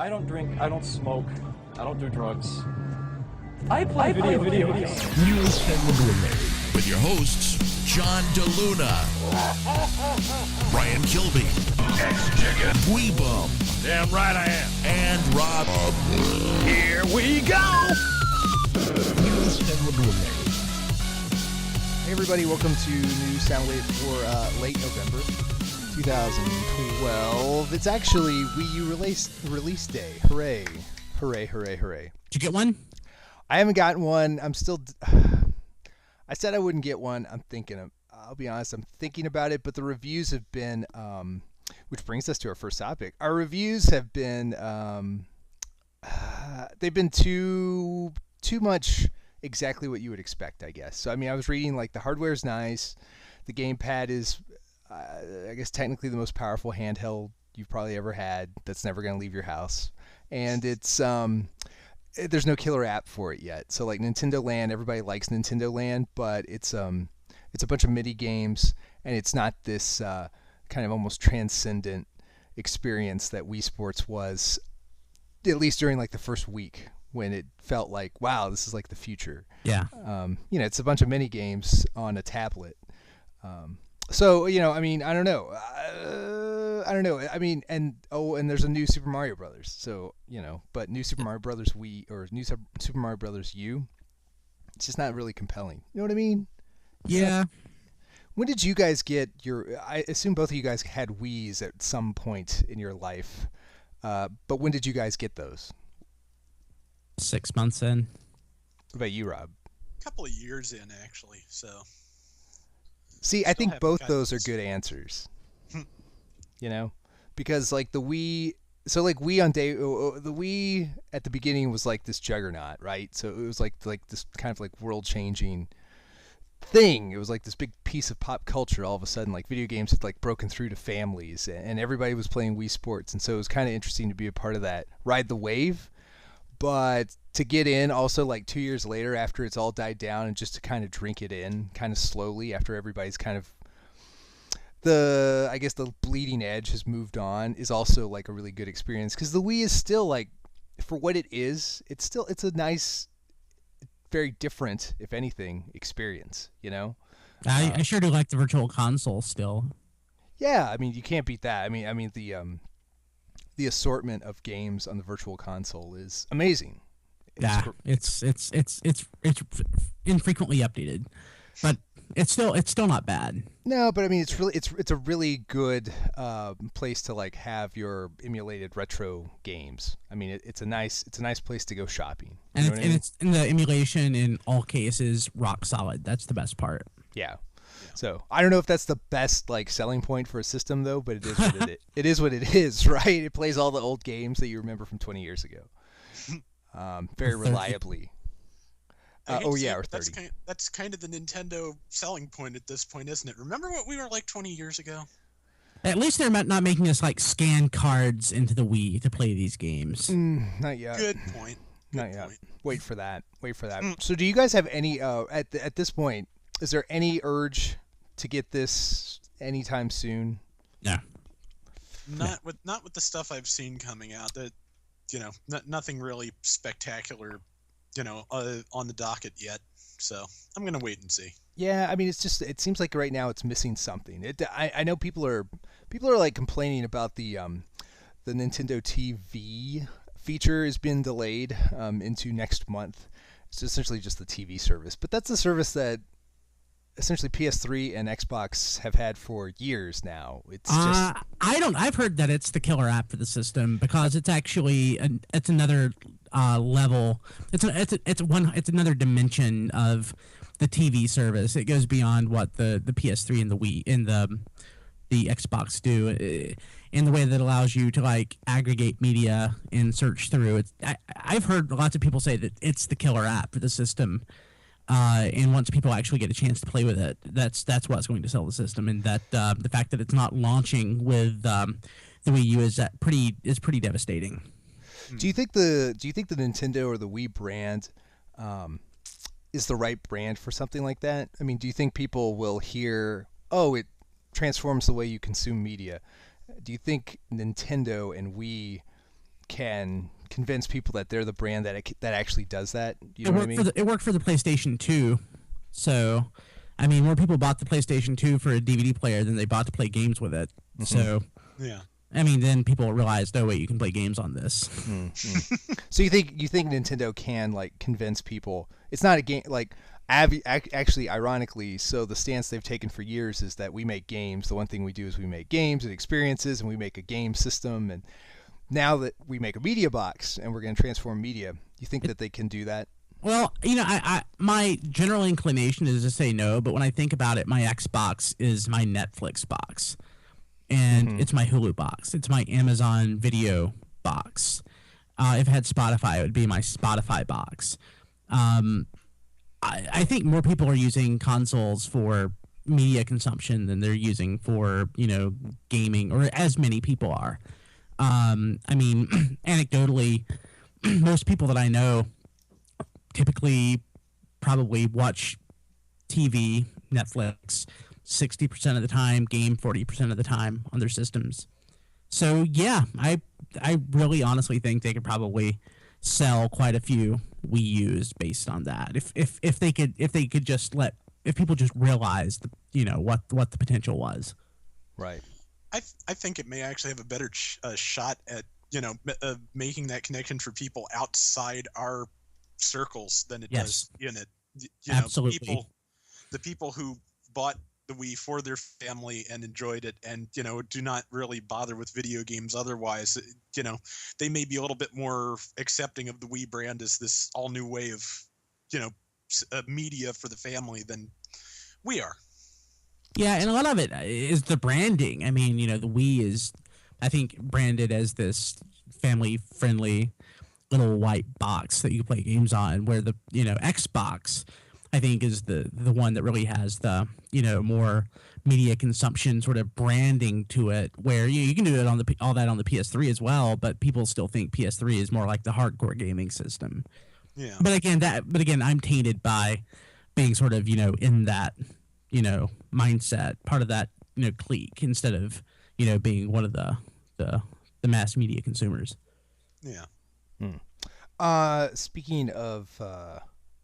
I don't drink, I don't smoke, I don't do drugs. I play video games. News and Illuminated with your hosts, John DeLuna, Brian Kilby, X-Chicken, Weebum, Damn right I am, and Rob. Here we go! News and Illuminated. Hey everybody, welcome to new Soundwave for late November 2012. It's actually Wii U release day. Hooray. Hooray, hooray, hooray. Did you get one? I haven't gotten one. I'm still... I said I wouldn't get one. I'll be honest, I'm thinking about it, but the reviews have been... which brings us to our first topic. Our reviews have been... they've been too much exactly what you would expect, I guess. So, I mean, I was reading, like, the hardware's nice. The gamepad is, I guess, technically the most powerful handheld you've probably ever had that's never going to leave your house. And it's... there's no killer app for it yet. So like Nintendo Land, everybody likes Nintendo Land, but it's a bunch of mini games, and it's not this kind of almost transcendent experience that Wii Sports was, at least during like the first week when it felt like, wow, this is like the future. Yeah. It's a bunch of mini games on a tablet. So, I mean, I don't know. I mean, and there's a new Super Mario Brothers. So, but new Super Mario Brothers Wii or new Super Mario Brothers U, it's just not really compelling. You know what I mean? Yeah. When did you guys get I assume both of you guys had Wiis at some point in your life. But when did you guys get those? 6 months in. What about you, Rob? A couple of years in, actually, so... See, I think both those are guidance. good answers. Because like the Wii, so like Wii on day, the Wii at the beginning was like this juggernaut, right? So it was like this kind of like world-changing thing. It was like this big piece of pop culture. All of a sudden, like video games had like broken through to families, and everybody was playing Wii Sports, and so it was kind of interesting to be a part of that, ride the wave. But to get in also like 2 years later after it's all died down, and just to kind of drink it in kind of slowly after everybody's kind of I guess the bleeding edge has moved on, is also like a really good experience, because the Wii is still like, for what it is, it's a nice, very different, if anything, experience, I sure do like the Virtual Console still. Yeah, I mean, you can't beat that. I mean the assortment of games on the Virtual Console is amazing. It's infrequently updated, but it's still not bad. No, but I mean, it's a really good place to like have your emulated retro games. I mean, it's a nice place to go shopping. And it's in the emulation in all cases rock solid. That's the best part. Yeah. So I don't know if that's the best like selling point for a system though, but it is what it is what it is, right? It plays all the old games that you remember from 20 years ago, very reliably. Or 30. That's kind of the Nintendo selling point at this point, isn't it? Remember what we were like 20 years ago? At least they're not making us like scan cards into the Wii to play these games. Not yet. Good point. Not yet. Wait for that. So do you guys have any at this point? Is there any urge to get this anytime soon? No. Not with the stuff I've seen coming out. That nothing really spectacular, on the docket yet. So I'm gonna wait and see. Yeah, I mean, it seems like right now it's missing something. I know people are like complaining about the Nintendo TV feature has been delayed into next month. It's essentially just the TV service, but that's a service that essentially PS3 and Xbox have had for years now. It's just I've heard that it's the killer app for the system, because it's actually it's another level. It's another dimension of the TV service. It goes beyond what the PS3 and the Wii and the Xbox do, in the way that allows you to like aggregate media and search through. I've heard lots of people say that it's the killer app for the system. And once people actually get a chance to play with it, that's what's going to sell the system. And that the fact that it's not launching with the Wii U is pretty devastating. Do you think the Nintendo or the Wii brand is the right brand for something like that? I mean, do you think people will hear, oh, it transforms the way you consume media? Do you think Nintendo and Wii can convince people that they're the brand that actually does that. You know what I mean? It worked for the PlayStation 2. So, I mean, more people bought the PlayStation 2 for a DVD player than they bought to play games with it. Mm-hmm. So, yeah. I mean, then people realized, oh wait, you can play games on this. Mm-hmm. So you think Nintendo can like convince people? It's not a game like. Actually, ironically, so the stance they've taken for years is that we make games. The one thing we do is we make games and experiences, and we make a game system. And now that we make a media box and we're going to transform media, you think that they can do that? Well, you know, I my general inclination is to say no, but when I think about it, my Xbox is my Netflix box, and it's my Hulu box. It's my Amazon Video box. If I had Spotify, it would be my Spotify box. I think more people are using consoles for media consumption than they're using for, you know, gaming, or as many people are. I mean, anecdotally, most people that I know typically probably watch TV, Netflix, 60% of the time, game 40% of the time on their systems. So yeah, I really honestly think they could probably sell quite a few Wii U's based on that. If they could just if people just realized, you know, what the potential was. Right. I think it may actually have a better shot at, you know, making that connection for people outside our circles than it does in it. You Absolutely. know, the people who bought the Wii for their family and enjoyed it, and, you know, do not really bother with video games otherwise, you know, they may be a little bit more accepting of the Wii brand as this all new way of, you know, media for the family than we are. Yeah, and a lot of it is the branding. I mean, you know, the Wii is, I think, branded as this family-friendly little white box that you can play games on, where the, you know, Xbox, I think, is the one that really has the, you know, more media consumption sort of branding to it, where you can do it on all that on the PS3 as well, but people still think PS3 is more like the hardcore gaming system. Yeah. But again, I'm tainted by being sort of, you know, in that, you know, mindset, part of that, you know, clique, instead of, you know, being one of the mass media consumers. Yeah. Speaking of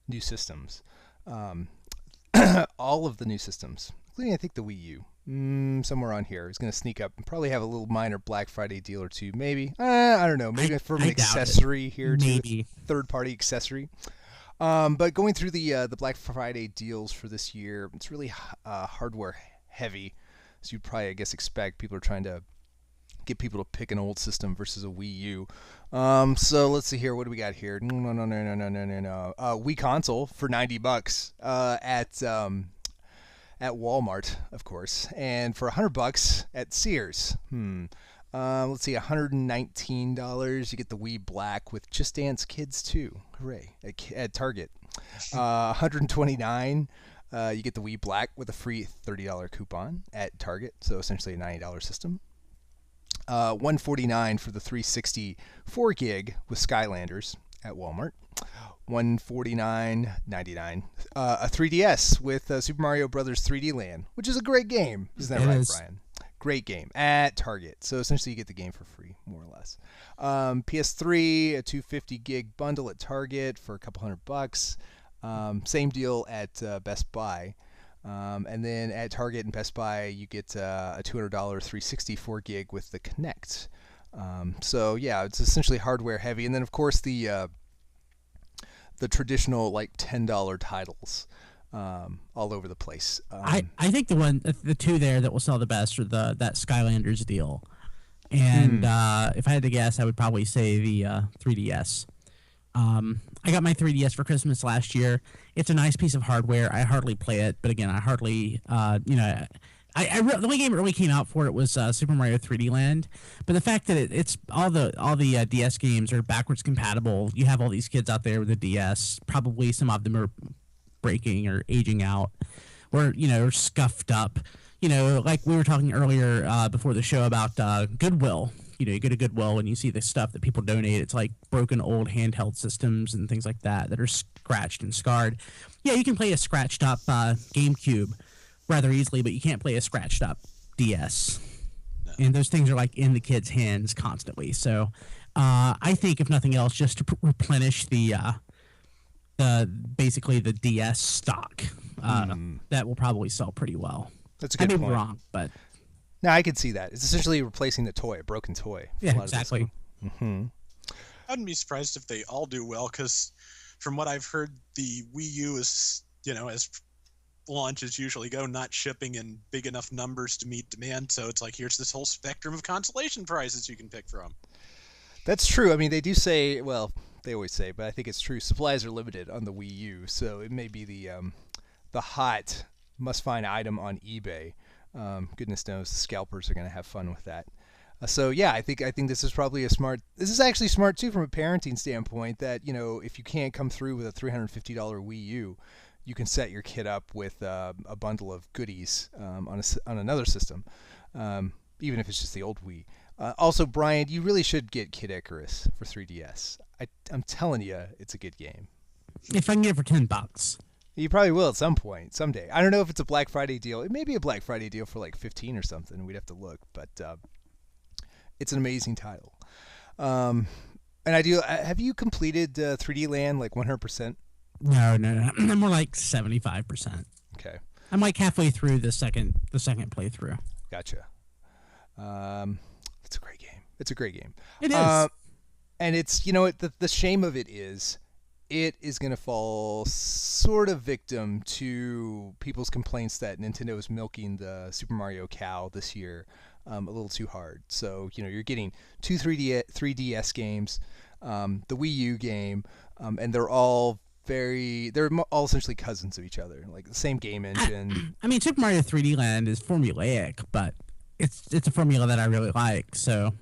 new systems, all of the new systems, including I think the Wii U, somewhere on here, is going to sneak up and probably have a little minor Black Friday deal or two, maybe. I don't know, maybe from an accessory here, maybe third-party accessory. But going through the Black Friday deals for this year, it's really hardware heavy, as you'd probably, I guess, expect. People are trying to get people to pick an old system versus a Wii U. So let's see here. What do we got here? No. Wii console for $90 at Walmart, of course, and for $100 at Sears. Let's see, $119. You get the Wii Black with Just Dance Kids 2. Hooray! At Target. $129. You get the Wii Black with a free $30 coupon at Target. So essentially a $90 system. $149 for the 360 4 gig with Skylanders at Walmart. $149.99. A 3DS with Super Mario Brothers 3D Land, which is a great game. Isn't that right, Brian? Great game at Target. So essentially you get the game for free, more or less. PS3, a 250 gig bundle at Target for a couple $100. Same deal at Best Buy. And then at Target and Best Buy, you get a $200 364 gig with the Kinect. So yeah, it's essentially hardware heavy. And then of course the traditional like $10 titles all over the place. I think the two there that will sell the best are that Skylanders deal, and if I had to guess, I would probably say the 3DS. I got my 3DS for Christmas last year. It's a nice piece of hardware. I hardly play it, but again, I hardly, the only game it really came out for it was Super Mario 3D Land. But the fact that it's all the DS games are backwards compatible. You have all these kids out there with a DS. Probably some of them are breaking or aging out, or or scuffed up. Like we were talking earlier before the show about Goodwill. You go to Goodwill and you see the stuff that people donate. It's like broken old handheld systems and things like that are scratched and scarred. Yeah, you can play a scratched up GameCube rather easily, but you can't play a scratched up DS. No. And those things are like in the kids' hands constantly. So I think if nothing else, just to replenish basically the DS stock. That will probably sell pretty well. That's a good I may point. be wrong, but No, I could see that. It's essentially replacing the toy, a broken toy. for a yeah, lot of this. exactly. I wouldn't be surprised if they all do well, because from what I've heard, the Wii U is, as launches usually go, not shipping in big enough numbers to meet demand. So it's like, here's this whole spectrum of consolation prizes you can pick from. That's true. I mean, they do say, well, they always say, but I think it's true. Supplies are limited on the Wii U, so it may be the hot must-find item on eBay. Goodness knows the scalpers are going to have fun with that. So yeah, I think this is probably a smart. This is actually smart too from a parenting standpoint. That if you can't come through with a $350 Wii U, you can set your kid up with a bundle of goodies on another system, even if it's just the old Wii. Also, Brian, you really should get Kid Icarus for 3DS. I'm telling you, it's a good game. If I can get it for $10. You probably will at some point, someday. I don't know if it's a Black Friday deal. It may be a Black Friday deal for like 15 or something. We'd have to look, but it's an amazing title. And I do. Have you completed 3D Land like 100%? No. I'm more like 75%. Okay, I'm like halfway through the second playthrough. gotcha. It's a great game. It's a great game. It is. And it's the shame of it is going to fall sort of victim to people's complaints that Nintendo is milking the Super Mario cow this year a little too hard. So you're getting two 3DS games, the Wii U game, and they're all essentially cousins of each other, like the same game engine. I mean, Super Mario 3D Land is formulaic, but it's a formula that I really like. So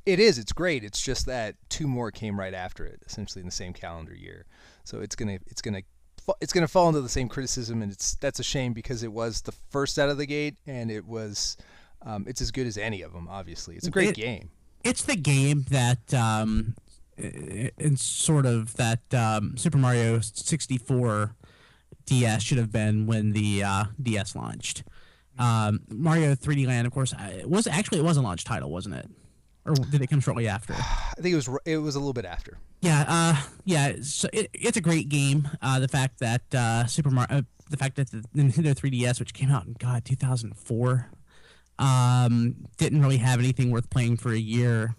It is. It's great. It's just that two more came right after it, essentially in the same calendar year. So it's gonna fall into the same criticism, and that's a shame because it was the first out of the gate, and it's as good as any of them. Obviously, it's a great game. It's the game that in sort of that Super Mario 64 DS should have been when the DS launched. Mario 3D Land, of course, it was a launch title, wasn't it? Or did it come shortly after? I think it was a little bit after. Yeah, So it's a great game. The fact that the Nintendo 3DS, which came out in 2004, didn't really have anything worth playing for a year.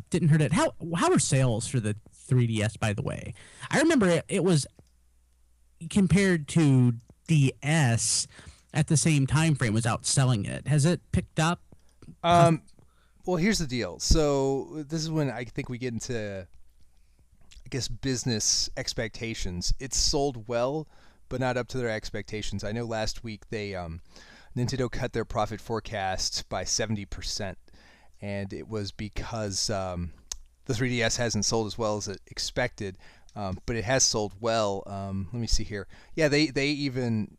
Didn't hurt it. How were sales for the 3DS? By the way, I remember it was compared to DS at the same time frame was outselling it. Has it picked up? Well, here's the deal. So this is when I think we get into, I guess, business expectations. It's sold well, but not up to their expectations. I know last week Nintendo cut their profit forecast by 70%, and it was because the 3DS hasn't sold as well as it expected. But it has sold well. Let me see here. Yeah, they even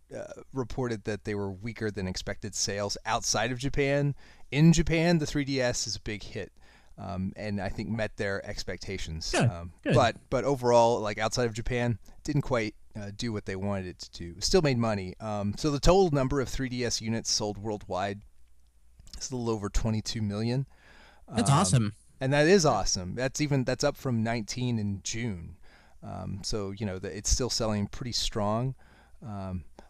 reported that they were weaker than expected sales outside of Japan. In Japan, the 3DS is a big hit, and I think met their expectations. Good. But overall, like outside of Japan, didn't quite do what they wanted it to do. Still made money. So the total number of 3DS units sold worldwide is a little over 22 million. That's awesome. And that is awesome. That's up from 19 in June. So it's still selling pretty strong,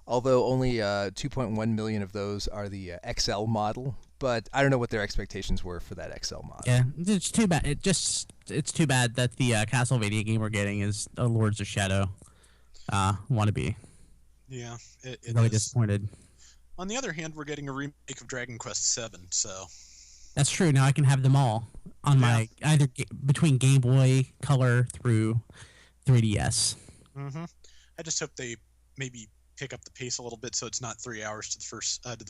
although only 2.1 million of those are the XL model. But I don't know what their expectations were for that XL model. Yeah, it's too bad. It's too bad that the Castlevania game we're getting is a Lords of Shadow wannabe. Yeah, it Really is. disappointed. On the other hand, we're getting a remake of Dragon Quest VII, so That's true. Now I can have them all on my between Game Boy Color through 3DS. I just hope they maybe pick up the pace a little bit so it's not 3 hours to the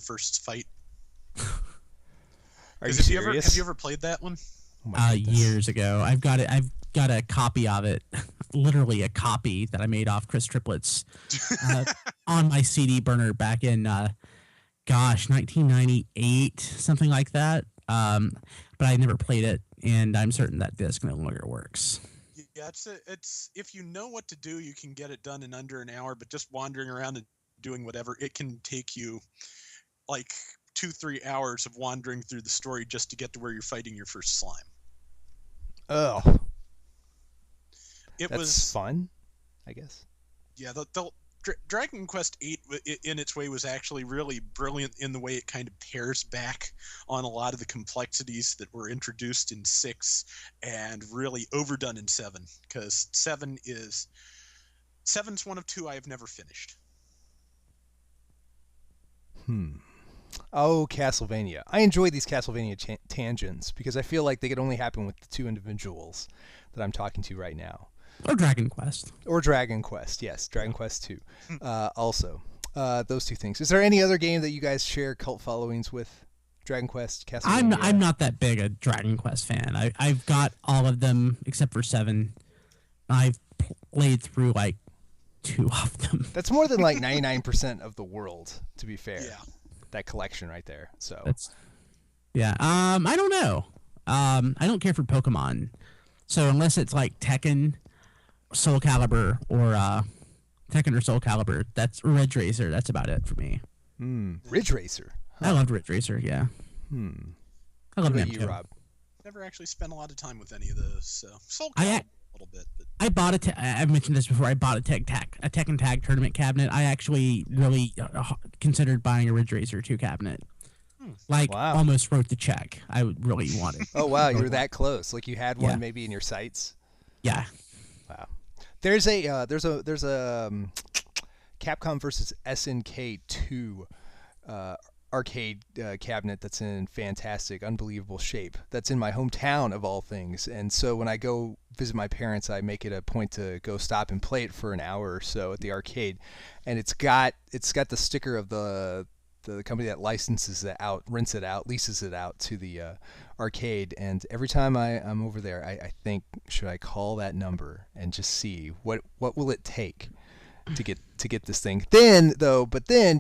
first fight. Are you 'Cause serious? have you ever played that one? Oh my goodness. Years ago, I've got a copy of it, literally a copy that I made off Chris Triplets on my CD burner back in 1998, something like that. But I never played it, and I'm certain that disc no longer works. Yeah, it's if you know what to do, you can get it done in under an hour. But just wandering around and doing whatever, it can take you like 2-3 hours of wandering through the story just to get to where you're fighting your first slime. Oh, It that's was fun, I guess. yeah. Dragon Quest VIII in its way was actually really brilliant in the way it kind of pares back on a lot of the complexities that were introduced in 6 and really overdone in 7, because 7's one of 2 I have never finished. Oh, Castlevania. I enjoy these Castlevania tangents because I feel like they could only happen with the 2 individuals that I'm talking to right now. Or Dragon Quest. Or Dragon Quest, yes. Dragon Quest 2. Also, those 2 things. Is there any other game that you guys share cult followings with? Dragon Quest, Castlevania? I'm not that big a Dragon Quest fan. I've got all of them except for 7. I've played through like 2 of them. That's more than like 99% of the world, to be fair. Yeah. That collection right there. So yeah. I don't know. I don't care for Pokemon. So unless it's like Tekken, Soul Calibur, or Tekken or Soul Calibur, that's Ridge Racer. That's about it for me. Ridge Racer. I loved Ridge Racer. Yeah. I What love about them you, too. Rob? Never actually spent a lot of time with any of those. So Soul I Calibur ac- a little bit, but I bought I've mentioned this before. I bought a Tekken Tag tournament cabinet. I actually really considered buying a Ridge Racer 2 cabinet. Like, Wow. almost wrote the check. I would really wanted. Oh, wow. You were that close. Like you had one Yeah. maybe in your sights. Yeah. Wow. There's a Capcom versus SNK 2 arcade cabinet that's in fantastic, unbelievable shape. That's in my hometown of all things. And so when I go visit my parents, I make it a point to go stop and play it for an hour or so at the arcade. And it's got the sticker of the company that licenses it out, rents it out, leases it out to the arcade. And every time I'm over there, I think, should I call that number and just see what will it take to get this thing? Then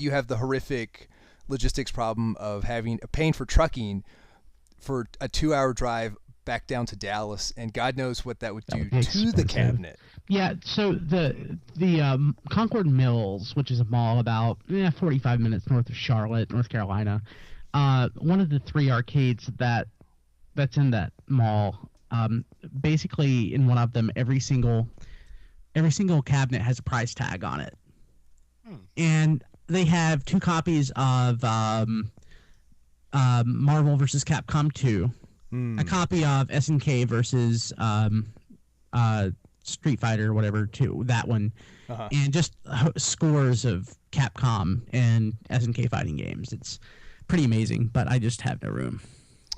you have the horrific logistics problem of paying for trucking for a 2-hour drive back down to Dallas, and God knows what that would do would be to the expensive. cabinet. Yeah, so the Concord Mills, which is a mall about 45 minutes north of Charlotte, North Carolina, one of the 3 arcades that's in that mall, basically in one of them, every single cabinet has a price tag on it, and they have 2 copies of Marvel vs. Capcom 2, a copy of SNK versus Street Fighter, whatever, 2, that one, and just scores of Capcom and SNK fighting games. It's pretty amazing, but I just have no room.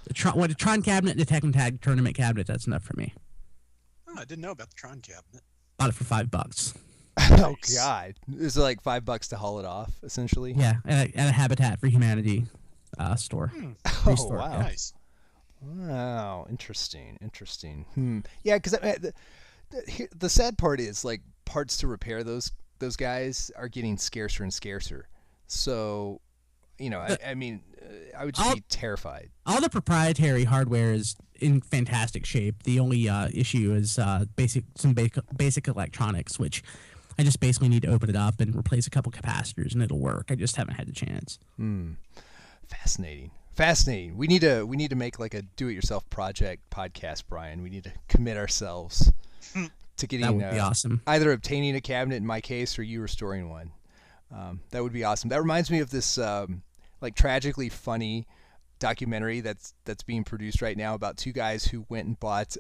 A Tron cabinet and a Tekken Tag tournament cabinet, that's enough for me. oh, I didn't know about the Tron cabinet. Bought it for $5. Oh God! Is it like $5 to haul it off, essentially? Yeah, at a Habitat for Humanity store. Oh store, wow! yeah. Nice. Wow, interesting. Yeah, because the sad part is like parts to repair those guys are getting scarcer and scarcer. So, I mean, I would just be terrified. All the proprietary hardware is in fantastic shape. The only issue is some basic electronics, which I just basically need to open it up and replace a couple capacitors, and it'll work. I just haven't had the chance. Fascinating. We need to make like a do-it-yourself project podcast, Brian. We need to commit ourselves to getting That would be awesome. either obtaining a cabinet in my case or you restoring one. That would be awesome. That reminds me of this like tragically funny documentary that's being produced right now about 2 guys who went and bought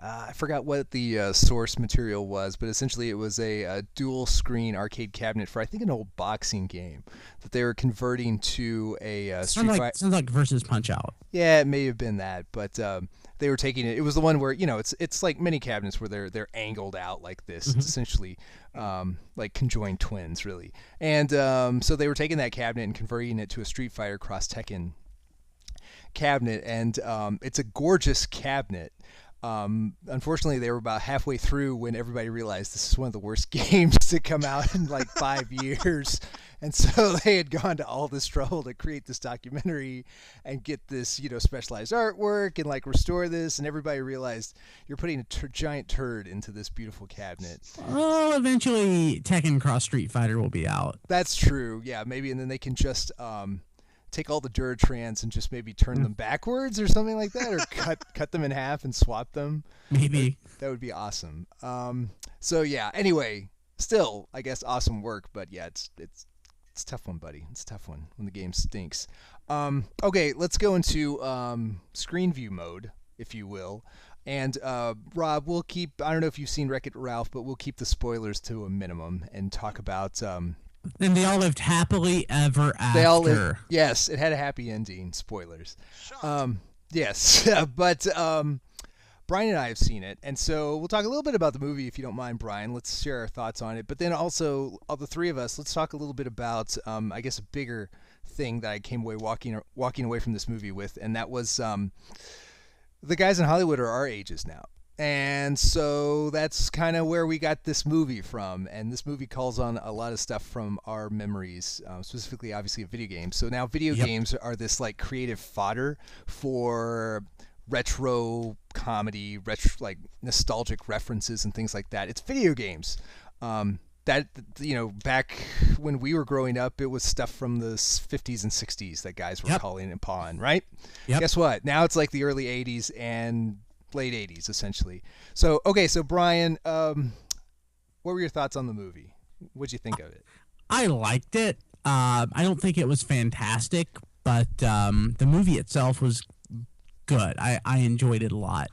I forgot what the source material was, but essentially it was a dual screen arcade cabinet for I think an old boxing game that they were converting to a Street Fighter. Sounds like versus Punch Out. Yeah, it may have been that, but they were taking it. It was the one where it's like mini cabinets where they're angled out like this. It's essentially like conjoined twins, really. And so they were taking that cabinet and converting it to a Street Fighter Cross Tekken cabinet, and it's a gorgeous cabinet. Unfortunately, they were about halfway through when everybody realized this is one of the worst games to come out in like 5 years. And so they had gone to all this trouble to create this documentary and get this, specialized artwork and like restore this. And everybody realized you're putting a giant turd into this beautiful cabinet. Well, eventually Tekken Cross Street Fighter will be out. That's true. Yeah, maybe. And then they can just take all the Duratrans and just maybe turn them backwards or something like that, or cut them in half and swap them. Maybe. That would be awesome. So yeah. Anyway, still, I guess awesome work, but yeah, it's a tough one, buddy. It's a tough one when the game stinks. Okay, let's go into screen view mode, if you will. And Rob, we'll keep. I don't know if you've seen Wreck-It Ralph, but we'll keep the spoilers to a minimum and talk about. And they all lived happily ever after. They all lived. Yes, it had a happy ending. Spoilers. Yes, but Brian and I have seen it, and so we'll talk a little bit about the movie, if you don't mind, Brian. Let's share our thoughts on it. But then also, of the three of us, let's talk a little bit about, I guess, a bigger thing that I came away walking away from this movie with, and that was the guys in Hollywood are our ages now. And so that's kind of where we got this movie from. And this movie calls on a lot of stuff from our memories, specifically, obviously, of video games. So now video games are this like creative fodder for retro comedy, like nostalgic references and things like that. It's video games. That, back when we were growing up, it was stuff from the 50s and 60s that guys were calling upon, right? Yep. Guess what? Now it's like the early 80s and late 80s, essentially. So, okay, so Brian, what were your thoughts on the movie? What'd you think of it? I liked it. I don't think it was fantastic, but the movie itself was good. I enjoyed it a lot.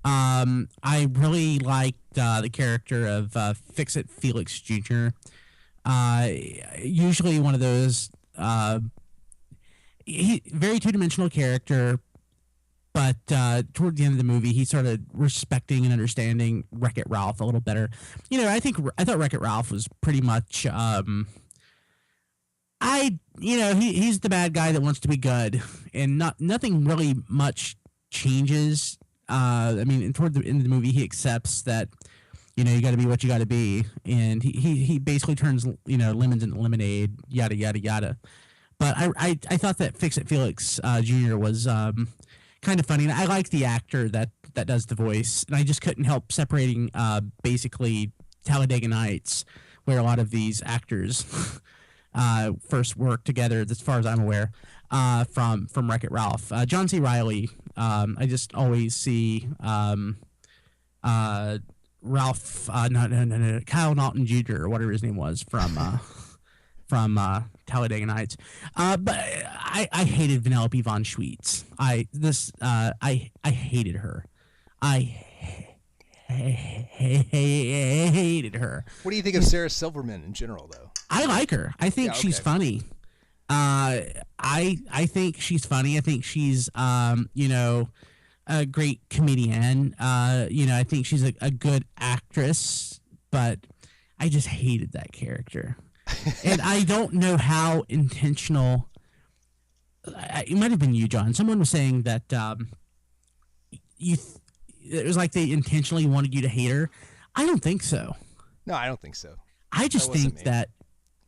I really liked the character of Fix-It Felix Jr. Usually one of those very two-dimensional character, but toward the end of the movie, he started respecting and understanding Wreck-It Ralph a little better. I thought Wreck-It Ralph was pretty much he's the bad guy that wants to be good, and nothing really much changes. Toward the end of the movie, he accepts that, you got to be what you got to be, and he basically turns, lemons into lemonade, yada yada yada. But I thought that Fix-It Felix Jr. was kind of funny, and I like the actor that does the voice, and I just couldn't help separating basically Talladega Nights, where a lot of these actors first worked together, as far as I'm aware, from Wreck-It Ralph. John C. Reilly, I just always see Ralph, Kyle Naughton Jr. or whatever his name was from Talladega Nights. But I hated Vanellope von Schweetz. I hated her. I hated her. What do you think of Sarah Silverman in general, though? I like her. I think she's funny. I think she's funny. I think she's a great comedian. I think she's a good actress, but I just hated that character. And I don't know how intentional. It might have been you, John. Someone was saying that it was like they intentionally wanted you to hate her. I don't think so. No, I don't think so. I just think that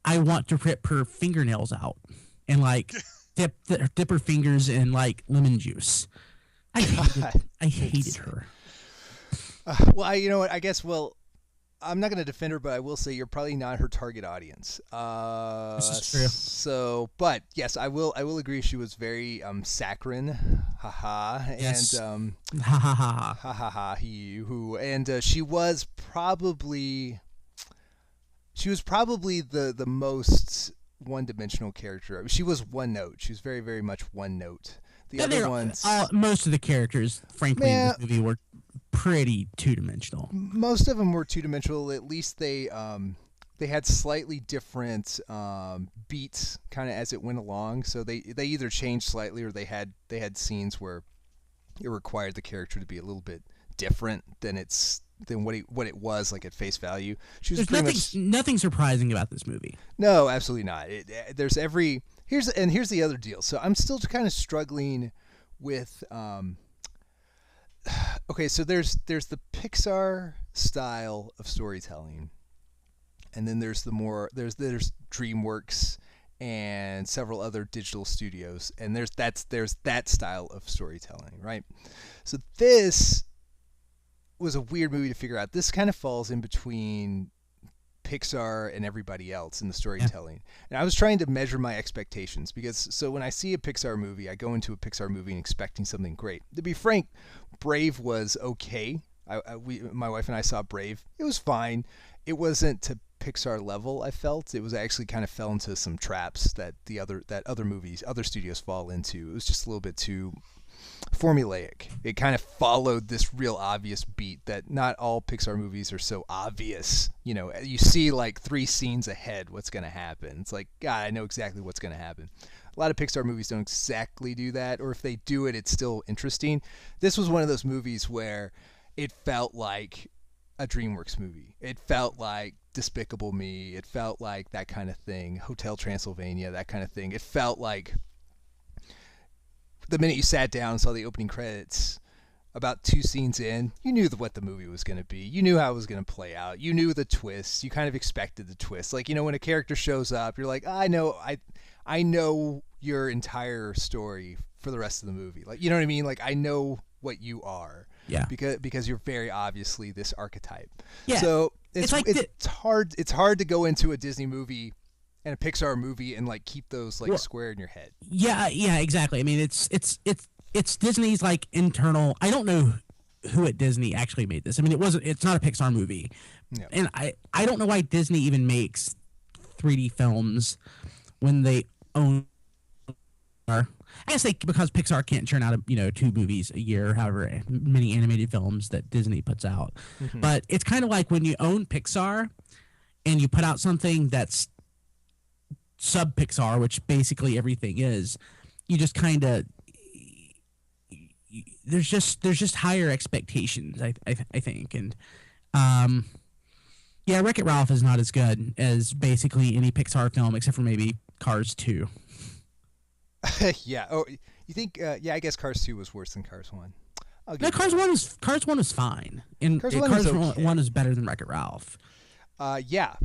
I want to rip her fingernails out and like dip her fingers in like lemon juice. I hated her. Well, you know what? I guess. Well, I'm not going to defend her, but I will say you're probably not her target audience. This is true. So, but yes, I will agree. She was very saccharine, haha, yes. and Ha ha ha ha ha ha ha he who, and she was probably the most one-dimensional character. She was one note. She was very, very much one note. The other ones, most of the characters, frankly, in this movie were pretty two-dimensional. Most of them were two-dimensional. At least they had slightly different beats, kind of as it went along. So they either changed slightly, or they had scenes where it required the character to be a little bit different than what it was like at face value. There's nothing surprising about this movie. No, absolutely not. Here's the other deal. So I'm still kind of struggling with. Okay, so there's the Pixar style of storytelling, and then there's DreamWorks and several other digital studios, and there's that style of storytelling, right? So this was a weird movie to figure out. This kind of falls in between Pixar and everybody else in the storytelling. And I was trying to measure my expectations because so when I see a Pixar movie, I go into a Pixar movie and expecting something great. To be frank, Brave was okay. My wife and I saw Brave. It was fine. It wasn't to Pixar level, I felt. It was actually kind of fell into some traps that other studios fall into. It was just a little bit too formulaic. It kind of followed this real obvious beat that not all Pixar movies are so obvious. You know, you see like 3 scenes ahead what's going to happen. It's like, God, I know exactly what's going to happen. A lot of Pixar movies don't exactly do that, or if they do it, it's still interesting. This was one of those movies where it felt like a DreamWorks movie. It felt like Despicable Me. It felt like that kind of thing. Hotel Transylvania, that kind of thing. It felt like the minute you sat down and saw the opening credits, about 2 scenes in, you knew what the movie was going to be. You knew how it was going to play out. You knew the twists. You kind of expected the twist. Like, you know, when a character shows up, you're like, I know your entire story for the rest of the movie. Like, you know what I mean? Like, I know what you are. Yeah. Because you're very obviously this archetype. Yeah. So it's like it's hard to go into a Disney movie and a Pixar movie and like keep those like square in your head. Yeah, exactly. I mean, it's Disney's like internal. I don't know who at Disney actually made this. I mean, it's not a Pixar movie. Yeah. And I don't know why Disney even makes 3D films when they own. I guess because Pixar can't churn out 2 movies a year, however many animated films that Disney puts out. Mm-hmm. But it's kind of like when you own Pixar and you put out something that's sub Pixar, which basically everything is. You just kind of there's just higher expectations, I think, and yeah, Wreck-It Ralph is not as good as basically any Pixar film except for maybe Cars 2. Yeah. Oh, you think? Yeah, I guess Cars 2 was worse than Cars 1. No, Cars 1 was fine, and Cars 1 is better than Wreck-It Ralph. Yeah.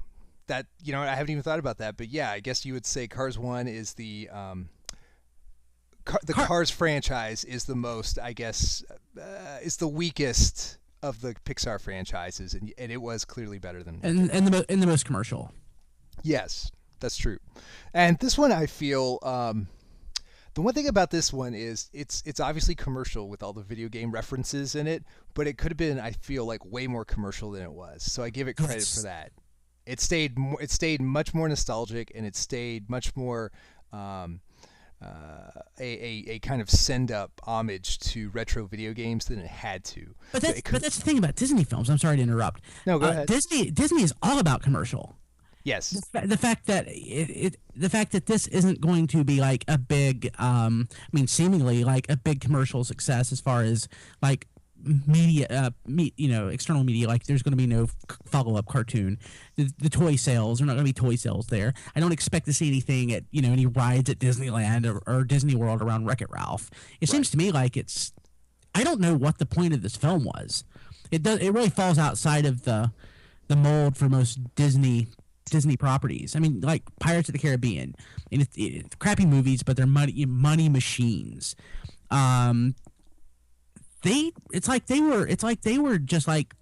That, I haven't even thought about that, but yeah, I guess you would say Cars 1 is the Cars franchise is the most, I guess, is the weakest of the Pixar franchises, and it was clearly better than and the most commercial. Yes, that's true. And this one, I feel, the one thing about this one is it's obviously commercial with all the video game references in it, but it could have been, I feel like, way more commercial than it was. So I give it credit for that. It stayed much more nostalgic, and it stayed much more a kind of send up homage to retro video games than it had to. But that's the thing about Disney films. I'm sorry to interrupt. No, go ahead. Disney is all about commercial. Yes. The fact that this isn't going to be like a big, seemingly like a big commercial success as far as like media, external media. Like there's going to be no follow-up cartoon. The toy sales are not going to be toy sales there. I don't expect to see anything at any rides at Disneyland or Disney World around Wreck-It Ralph. It seems to me like I don't know what the point of this film was. It really falls outside of the mold for most Disney properties. I mean, like Pirates of the Caribbean. I mean, it's crappy movies, but they're money machines. It's like they were just like,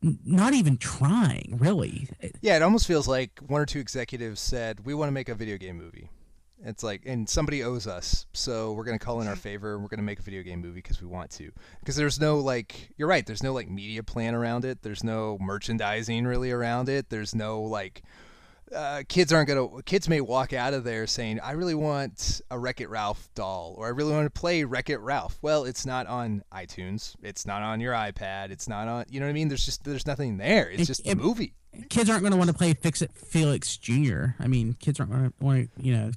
not even trying, really. Yeah, it almost feels like 1 or 2 executives said, we want to make a video game movie. It's like, and somebody owes us, so we're going to call in our favor, and we're going to make a video game movie because we want to. Because there's no, like, you're right, there's no, like, media plan around it. There's no merchandising really around it. There's no, like, kids may walk out of there saying, I really want a Wreck-It Ralph doll, or I really want to play Wreck-It Ralph. Well, it's not on iTunes. It's not on your iPad. It's not on, you know what I mean? There's nothing there. It's just a movie. Kids aren't going to want to play Fix-It Felix Jr. I mean, kids aren't going to want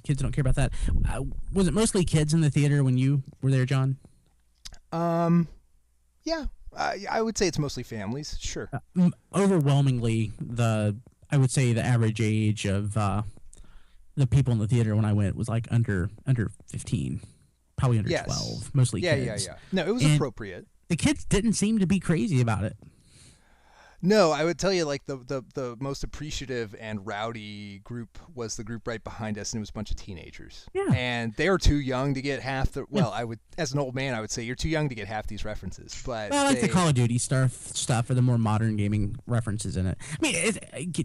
kids don't care about that. Was it mostly kids in the theater when you were there, John? Yeah. I would say it's mostly families. Sure. Overwhelmingly, I would say the average age of the people in the theater when I went was like under 15, probably under 12, mostly kids. Yeah. No, it was appropriate. The kids didn't seem to be crazy about it. No, I would tell you like the most appreciative and rowdy group was the group right behind us, and it was a bunch of teenagers. Yeah. And they were too young to get half the. Well, I would, as an old man, I would say you're too young to get half these references. But Well, I like they, the Call of Duty stuff or the more modern gaming references in it. I mean,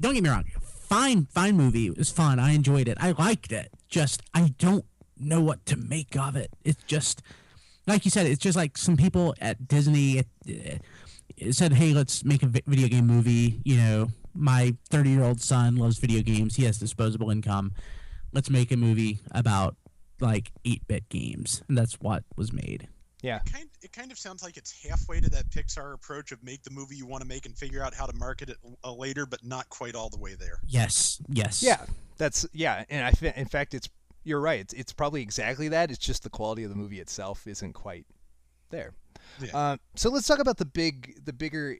don't get me wrong. Fine movie. It was fun. I enjoyed it. I liked it. Just I don't know what to make of it. It's just like you said. It's just like some people at Disney said, "Hey, let's make a video game movie." You know, my 30-year-old son loves video games. He has disposable income. Let's make a movie about like 8-bit games, and that's what was made. yeah. It kind of sounds like it's halfway to that Pixar approach of make the movie you want to make and figure out how to market it later, but not quite all the way there. Yes. Yeah, and in fact, you're right. It's probably exactly that. It's just the quality of the movie itself isn't quite there. Yeah. So let's talk about the bigger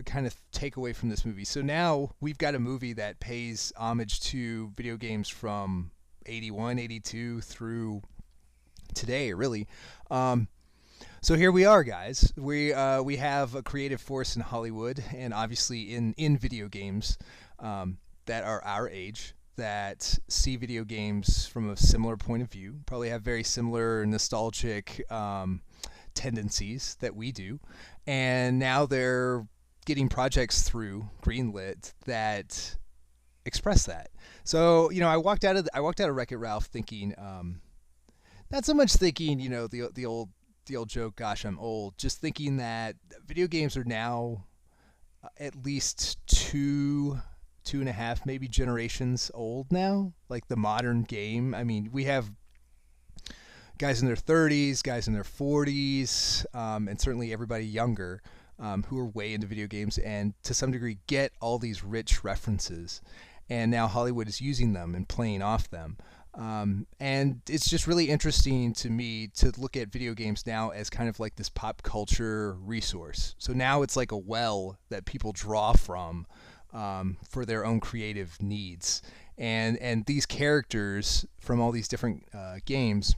kind of takeaway from this movie. So now we've got a movie that pays homage to video games from 81, 82 through today, really. So here we are, guys. We have a creative force in Hollywood and obviously in video games that are our age, that see video games from a similar point of view, probably have very similar nostalgic tendencies that we do, and now they're getting projects through greenlit that express that. So I walked out of Wreck-It Ralph thinking, not so much thinking the old joke, gosh, I'm old, just thinking that video games are now at least two and a half maybe generations old now, like the modern game. I mean, we have guys in their 30s, guys in their 40s, and certainly everybody younger who are way into video games and to some degree get all these rich references, and now Hollywood is using them and playing off them. And it's just really interesting to me to look at video games now as kind of like this pop culture resource. So now it's like a well that people draw from for their own creative needs. And these characters from all these different games,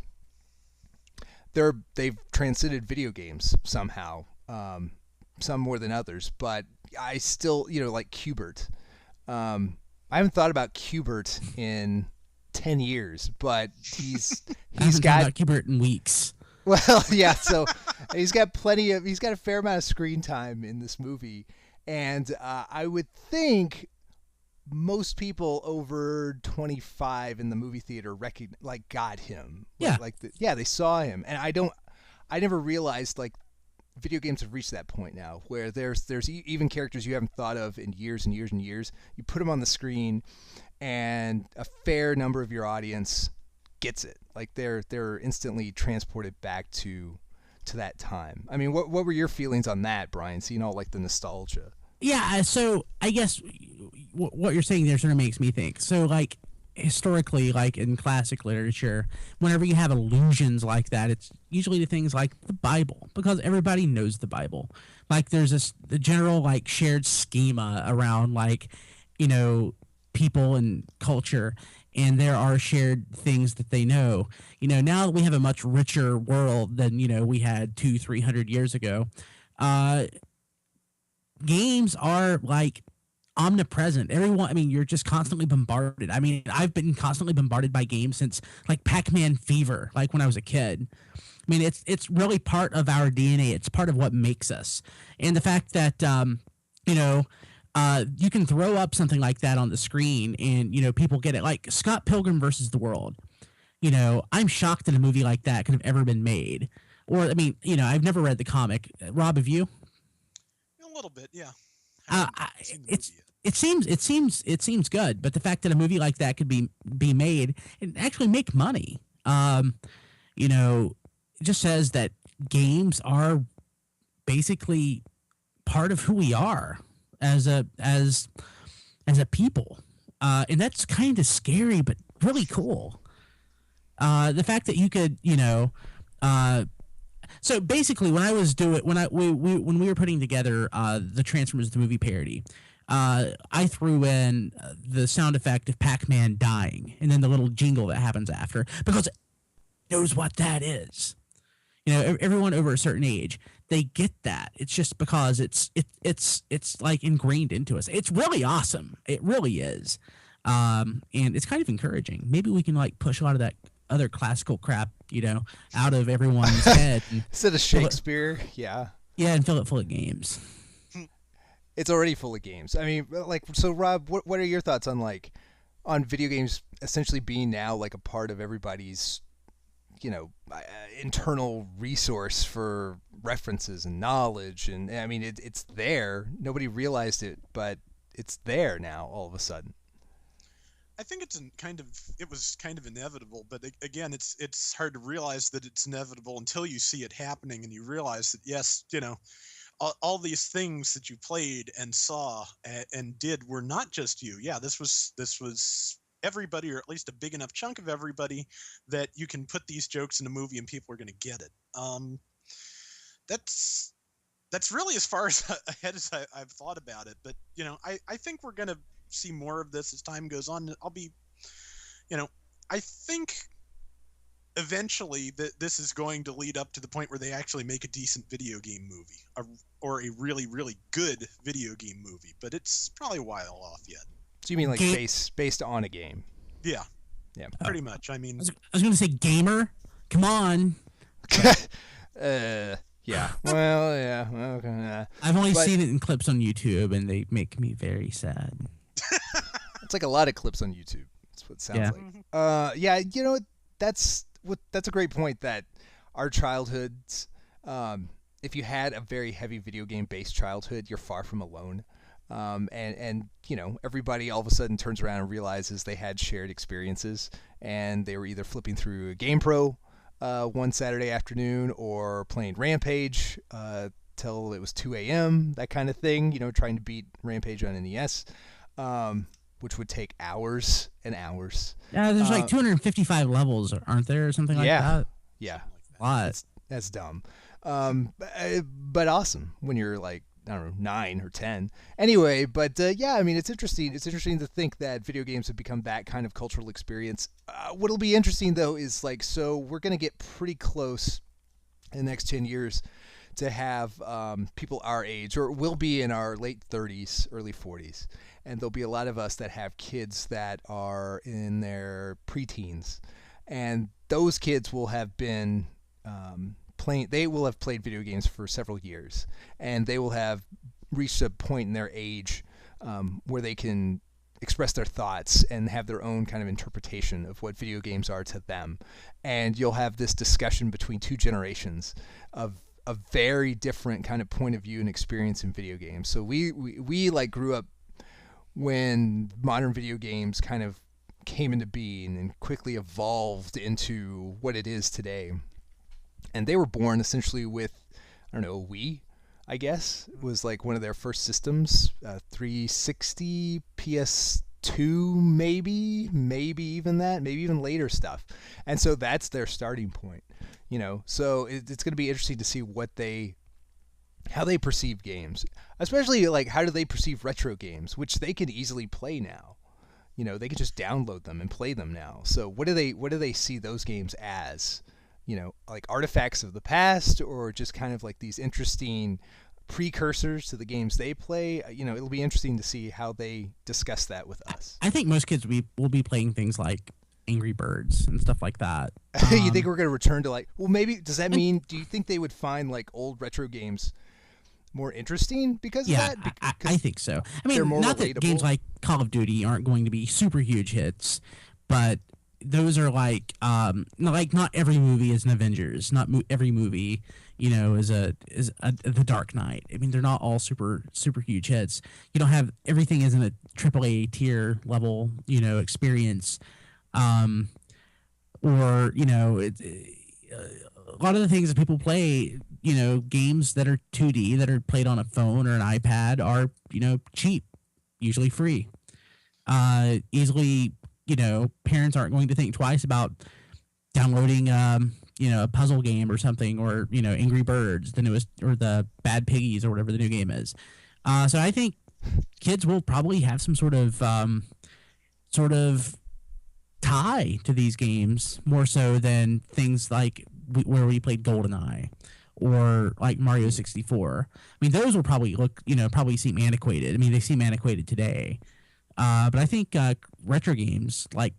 they've transcended video games somehow, some more than others. But I still, like Q*bert. I haven't thought about Q*bert in 10 years, but he's got Q*bert in weeks. Well, yeah, so he's got a fair amount of screen time in this movie, and I would think most people over 25 in the movie theater got him. Yeah. They saw him, and I never realized like video games have reached that point now where there's even characters you haven't thought of in years and years and years. You put them on the screen, and a fair number of your audience gets it. Like they're instantly transported back to that time. I mean, what were your feelings on that, Brian? Seeing all like the nostalgia. Yeah, so I guess what you're saying there sort of makes me think. So, like, historically, like in classic literature, whenever you have allusions like that, it's usually to things like the Bible, because everybody knows the Bible. Like, there's the general, like, shared schema around, like, people and culture, and there are shared things that they know. Now that we have a much richer world than, we had 200-300 years ago, games are like omnipresent. You're just constantly bombarded. I mean, I've been constantly bombarded by games since like Pac-Man fever, like when I was a kid. I mean, it's really part of our DNA. It's part of what makes us. And the fact that, you can throw up something like that on the screen and, people get it. Like Scott Pilgrim versus the World. I'm shocked that a movie like that could have ever been made. Or, I've never read the comic. Rob, have you? A little bit, yeah. It seems good, but the fact that a movie like that could be made and actually make money, it just says that games are basically part of who we are as a people, and that's kind of scary but really cool. The fact that you could, so basically, when we were putting together the Transformers the movie parody, I threw in the sound effect of Pac-Man dying, and then the little jingle that happens after, because it knows what that is. Everyone over a certain age, they get that. It's just because it's like ingrained into us. It's really awesome. It really is. And it's kind of encouraging. Maybe we can like push a lot of that other classical crap, out of everyone's head. Instead of Shakespeare, yeah. Yeah, and fill it full of games. It's already full of games. I mean, like, so Rob, what are your thoughts on video games essentially being now like a part of everybody's, internal resource for references and knowledge? And I mean, it's there. Nobody realized it, but it's there now all of a sudden. I think it was kind of inevitable, but again, it's hard to realize that it's inevitable until you see it happening and you realize that, yes, all these things that you played and saw and did were not just you. Yeah, this was everybody, or at least a big enough chunk of everybody that you can put these jokes in a movie and people are going to get it. That's really as far ahead as I've thought about it. But I think we're going to see more of this as time goes on. I think eventually this is going to lead up to the point where they actually make a decent video game movie, or a really, really good video game movie. But it's probably a while off yet. So you mean like based on a game? Yeah. Yeah. Pretty much. I mean, I was going to say gamer. Come on. Yeah. Well, yeah. Okay. I've only seen it in clips on YouTube, and they make me very sad. It's like a lot of clips on YouTube. That's what it sounds like. Yeah. That's a great point. That our childhoods, if you had a very heavy video game based childhood, you're far from alone. And everybody all of a sudden turns around and realizes they had shared experiences, and they were either flipping through GamePro one Saturday afternoon, or playing Rampage till it was 2 a.m., that kind of thing, trying to beat Rampage on NES, which would take hours and hours. Yeah, there's like 255 levels, aren't there, or something like that? Yeah. A lot. That's dumb. But awesome when you're like, I don't know, 9 or 10. Anyway, but yeah, I mean, it's interesting. It's interesting to think that video games have become that kind of cultural experience. What'll be interesting, though, is like, so we're going to get pretty close in the next 10 years to have people our age, or will be in our late 30s, early 40s. And there'll be a lot of us that have kids that are in their preteens. And those kids will have been they will have played video games for several years, and they will have reached a point in their age where they can express their thoughts and have their own kind of interpretation of what video games are to them. And you'll have this discussion between two generations of a very different kind of point of view and experience in video games. So we like grew up when modern video games kind of came into being and quickly evolved into what it is today. And they were born essentially with, I don't know, Wii, I guess. It was like one of their first systems, 360, PS2, maybe even that, maybe even later stuff. And so that's their starting point, So it's going to be interesting to see how they perceive games, especially like how do they perceive retro games, which they can easily play now. They can just download them and play them now. So what do they see those games as? Like artifacts of the past, or just kind of like these interesting precursors to the games they play? It'll be interesting to see how they discuss that with us. I think most kids will be playing things like Angry Birds and stuff like that. You think we're going to return to maybe, does that mean, do you think they would find like old retro games more interesting because of that? I think so. I mean, not that games like Call of Duty aren't going to be super huge hits, but those are like not every movie is an Avengers. Not every movie, is The Dark Knight. I mean, they're not all super huge hits. You don't have everything isn't a AAA tier level, experience. Or a lot of the things that people play, games that are 2D that are played on a phone or an iPad are cheap, usually free, easily. Parents aren't going to think twice about downloading, a puzzle game or something, or, Angry Birds, the newest, or the Bad Piggies, or whatever the new game is. So I think kids will probably have some sort of tie to these games more so than things like where we played GoldenEye, or like Mario 64. I mean, those will probably probably seem antiquated. I mean, they seem antiquated today. But I think retro games like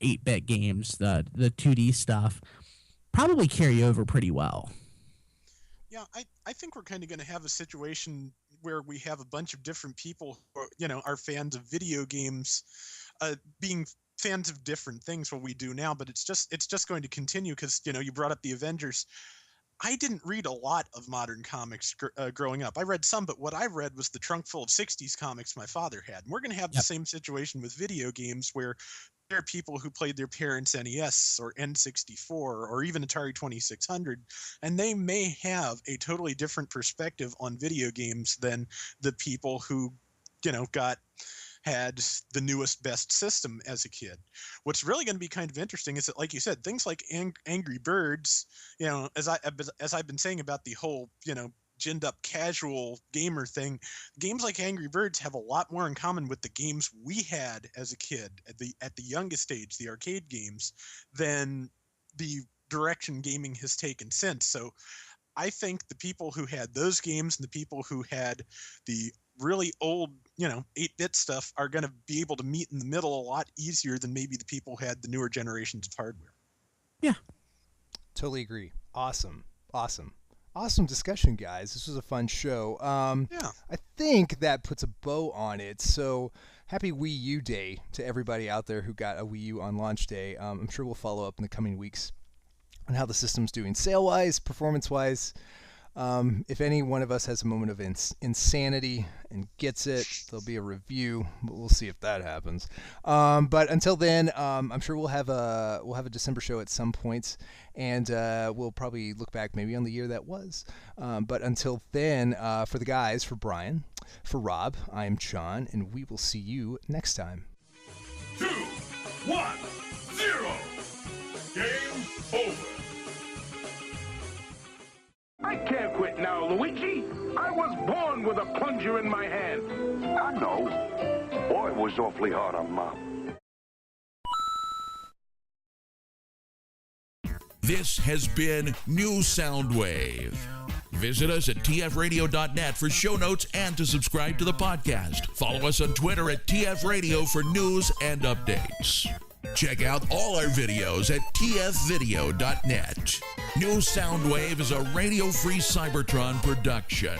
8-bit games, the 2D stuff, probably carry over pretty well. Yeah, I think we're kind of going to have a situation where we have a bunch of different people who, are fans of video games, being fans of different things what we do now, but it's just going to continue because, you brought up the Avengers. I didn't read a lot of modern comics growing up. I read some, but what I read was the trunk full of 60s comics my father had. And we're going to have the same situation with video games where there are people who played their parents' NES or N64 or even Atari 2600, and they may have a totally different perspective on video games than the people who, had the newest, best system as a kid. What's really going to be kind of interesting is that, like you said, things like Angry Birds, as I've been saying about the whole, ginned up casual gamer thing, games like Angry Birds have a lot more in common with the games we had as a kid at the youngest age, the arcade games, than the direction gaming has taken since. So I think the people who had those games and the people who had the really old, 8-bit stuff are going to be able to meet in the middle a lot easier than maybe the people who had the newer generations of hardware. Yeah. Totally agree. Awesome discussion, guys. This was a fun show. Yeah. I think that puts a bow on it. So happy Wii U Day to everybody out there who got a Wii U on launch day. I'm sure we'll follow up in the coming weeks on how the system's doing sale-wise, performance-wise. If any one of us has a moment of insanity and gets it, there'll be a review, but we'll see if that happens. But until then, I'm sure we'll have a December show at some points, and we'll probably look back maybe on the year that was. But until then, for the guys, for Brian, for Rob, I am John, and we will see you next time. 2, 1, 0. Game over. I can't quit now, Luigi. I was born with a plunger in my hand. I know. Boy, it was awfully hard on Mom. This has been New Soundwave. Visit us at tfradio.net for show notes and to subscribe to the podcast. Follow us on Twitter at tfradio for news and updates. Check out all our videos at tfvideo.net. New Soundwave is a Radio Free Cybertron production.